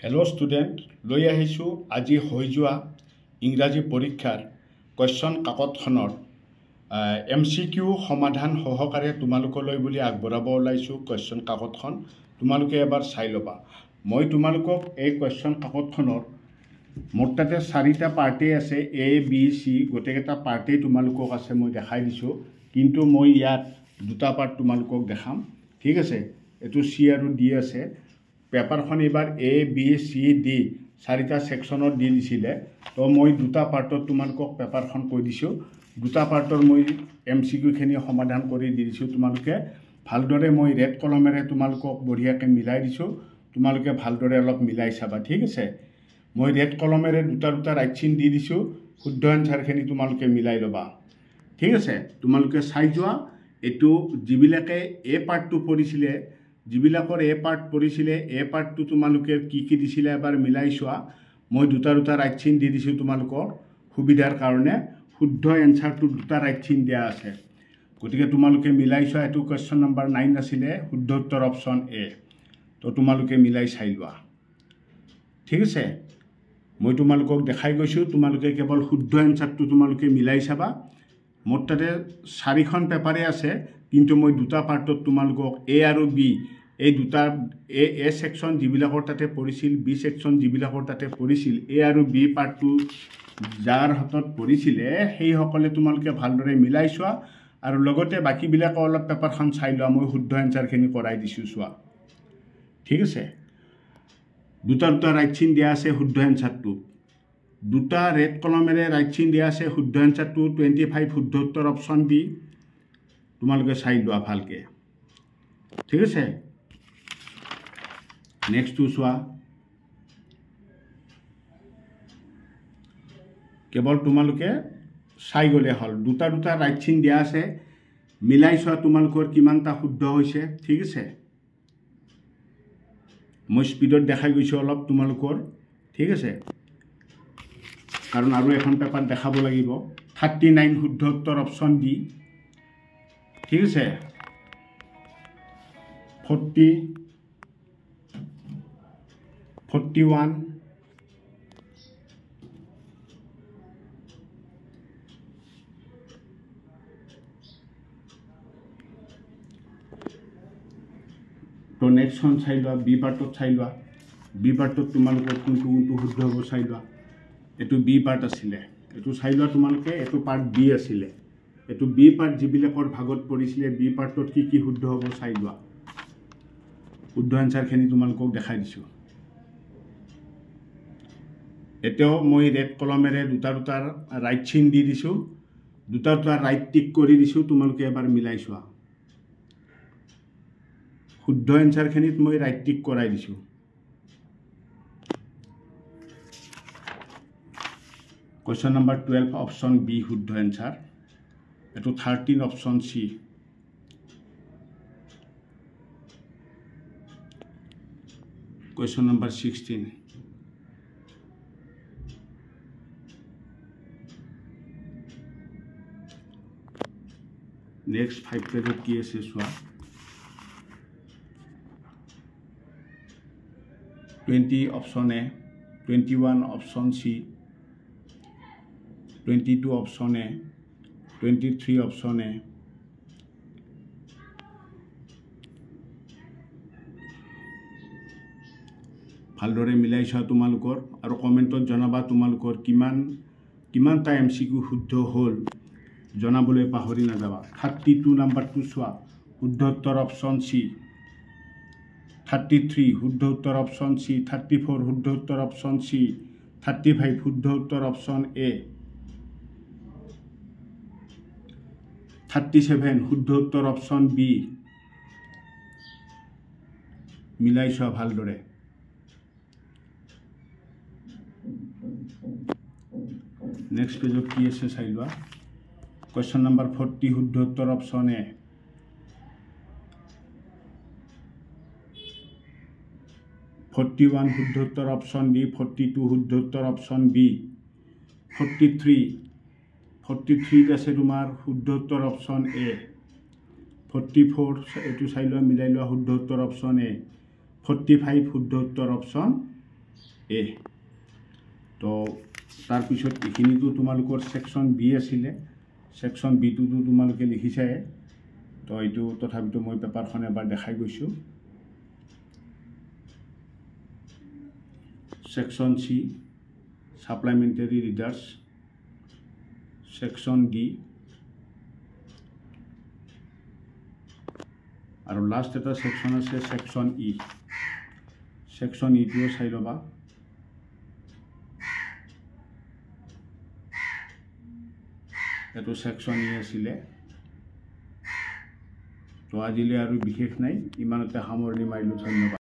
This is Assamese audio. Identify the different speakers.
Speaker 1: হেল্ল' ষ্টুডেণ্ট, লৈ আহিছোঁ আজি হৈ যোৱা ইংৰাজী পৰীক্ষাৰ কুৱেশ্যন কাকতখনৰ MCQ সমাধান সহকাৰে তোমালোকলৈ বুলি আগবঢ়াব ওলাইছোঁ। কুৱেশ্যন কাকতখন তোমালোকে এবাৰ চাই ল'বা। মই তোমালোকক এই কুৱেশ্যন কাকতখনৰ মোৰ তাতে 4টা পাৰ্টেই আছে, A, B, C গোটেইকেইটা পাৰ্টেই তোমালোকক আছে, মই দেখাই দিছোঁ। কিন্তু মই ইয়াত 2টা পাৰ্ট তোমালোকক দেখাম, ঠিক আছে। এইটো C আৰু D আছে। পেপাৰখন এইবাৰ A, B, C, D 4টা ছেকশ্যনত দি দিছিলে, তো মই 2টা পাৰ্টত তোমালোকক পেপাৰখন কৈ দিছোঁ। 2টা পাৰ্টৰ মই MCQখিনি সমাধান কৰি দি দিছোঁ। তোমালোকে ভালদৰে মই ৰেড কলমেৰে তোমালোকক বঢ়িয়াকৈ মিলাই দিছোঁ, তোমালোকে ভালদৰে অলপ মিলাই চাবা, ঠিক আছে। মই ৰেড কলমেৰে 2টা ৰাইট চিন দি দিছোঁ, শুদ্ধ এনচাৰখিনি তোমালোকে মিলাই ল'বা, ঠিক আছে। তোমালোকে চাই যোৱা। এইটো যিবিলাকে A পাৰ্টটো পঢ়িছিলে, যিবিলাকৰ A পাৰ্ট পঢ়িছিলে, A পাৰ্টটো তোমালোকে কি দিছিলে এবাৰ মিলাই চোৱা। মই 2টা ৰাইট চিন দি দিছোঁ তোমালোকৰ সুবিধাৰ কাৰণে। শুদ্ধ এনচাৰটো 2টা ৰাইট চিন দিয়া আছে, গতিকে তোমালোকে মিলাই চোৱা। এইটো কুৱেশ্যন নম্বৰ 9 আছিলে, শুদ্ধ উত্তৰ অপশ্যন A। তো তোমালোকে মিলাই চাই লোৱা, ঠিক আছে। মই তোমালোকক দেখাই গৈছোঁ, তোমালোকে কেৱল শুদ্ধ এনচাৰটো তোমালোকে মিলাই চাবা। মোৰ তাতে 4খন পেপাৰে আছে, কিন্তু মই 2টা পাৰ্টত তোমালোকক A আৰু B এই 2টা A ছেকশ্যন যিবিলাকৰ তাতে পৰিছিল, B ছেকশ্যন যিবিলাকৰ তাতে পৰিছিল, A আৰু B পাৰ্টটো যাৰ হাতত পৰিছিলে সেইসকলে তোমালোকে ভালদৰে মিলাই চোৱা। আৰু লগতে বাকীবিলাকে অলপ পেপাৰখন চাই লোৱা। মই শুদ্ধ এনচাৰখিনি কৰাই দিছোঁ, চোৱা, ঠিক আছে। 2টা ৰাইট চিন দিয়া আছে শুদ্ধ এনচাৰটো, 2টা ৰেড কলমেৰে ৰাইট চিন দিয়া আছে শুদ্ধ এনচাৰটো 25 শুদ্ধ উত্তৰ অপশ্যন B। তোমালোকে চাই লোৱা ভালকৈ, ঠিক আছে। নেক্সটটো চোৱা। কেৱল তোমালোকে চাই গ'লে হ'ল। 2টা ৰাইট চিন দিয়া আছে, মিলাই চোৱা তোমালোকৰ কিমানটা শুদ্ধ হৈছে, ঠিক আছে। মই স্পীডত দেখাই গৈছোঁ অলপ তোমালোকৰ, ঠিক আছে, কাৰণ আৰু এখন পেপাৰ দেখাব লাগিব। 39 শুদ্ধ উত্তৰ অপশ্যন D, ঠিক আছে। 40, 41, 'তো নেক্সটখন চাই লোৱা। B পাৰ্টত চাই লোৱা। B পাৰ্টত তোমালোকৰ কোনটো শুদ্ধ হ'ব চাই লোৱা। এইটো B পাৰ্ট আছিলে, এইটো চাই লোৱা তোমালোকে। এইটো পাৰ্ট B আছিলে, এইটো B পাৰ্ট যিবিলাকৰ ভাগত পৰিছিলে, B পাৰ্টত কি শুদ্ধ হ'ব চাই লোৱা। শুদ্ধ এনচাৰখিনি তোমালোকক দেখাই দিছোঁ। এতিয়াও মই ৰেড কলমেৰে 2টা ৰাইট চিন দি দিছোঁ, 2টা ৰাইট টিক কৰি দিছোঁ। তোমালোকে এবাৰ মিলাই চোৱা। শুদ্ধ এনচাৰখিনিত মই ৰাইট টিক কৰাই দিছোঁ। কুৱেশ্যন নম্বৰ 12 অপশ্যন B শুদ্ধ এনচাৰ। এইটো 13 option C। Question number 16। Next 5 পেজত কি আছে চোৱা। 20 option A, 21 option C, 22 option A, 23 option A, ভালদৰে মিলাই চোৱা তোমালোকৰ, আৰু কমেণ্টত জনাবা তোমালোকৰ কিমানটা MCQ শুদ্ধ হ'ল, জনাবলৈ পাহৰি নাযাবা। 32 নম্বৰটো চোৱা, শুদ্ধ উত্তৰ অপশ্যন C। 33 শুদ্ধ উত্তৰ অপশ্যন C। 34 শুদ্ধ উত্তৰ অপশ্যন C। 35 শুদ্ধ উত্তৰ অপশ্যন A। 37 শুদ্ধ উত্তৰ অপশ্যন B। মিলাই চোৱা ভালদৰে। নেক্সট পেজত কি আছে চাই লোৱা। কুৱেশ্যন নম্বৰ 40 শুদ্ধ উত্তৰ অপশ্যন A। 41 শুদ্ধ উত্তৰ অপশ্যন D। 42 শুদ্ধ উত্তৰ অপশ্যন B। 43 আছে তোমাৰ শুদ্ধ উত্তৰ অপশ্যন A। 44 এইটো চাই লোৱা, মিলাই লোৱা, শুদ্ধ উত্তৰ অপশ্যন A। 45 শুদ্ধ উত্তৰ অপশ্যন এ তো তাৰপিছত এইখিনিতো তোমালোকৰ ছেকশ্যন বি আছিলে ছেকশ্যন বিটোতো তোমালোকে লিখিছাই তো এইটো তথাপিতো মই পেপাৰখন এবাৰ দেখাই গৈছোঁ section C supplementary readers section D আৰু লাষ্ট এটা ছেকশ্যন আছে ছেকশ্যন ই ছেকশ্যন ইটোও চাই ল'বা এইটো ছেকশ্যন ই আছিলে তো আজিলৈ আৰু বিশেষ নাই ইমানতে সামৰণি মাৰিলোঁ ধন্যবাদ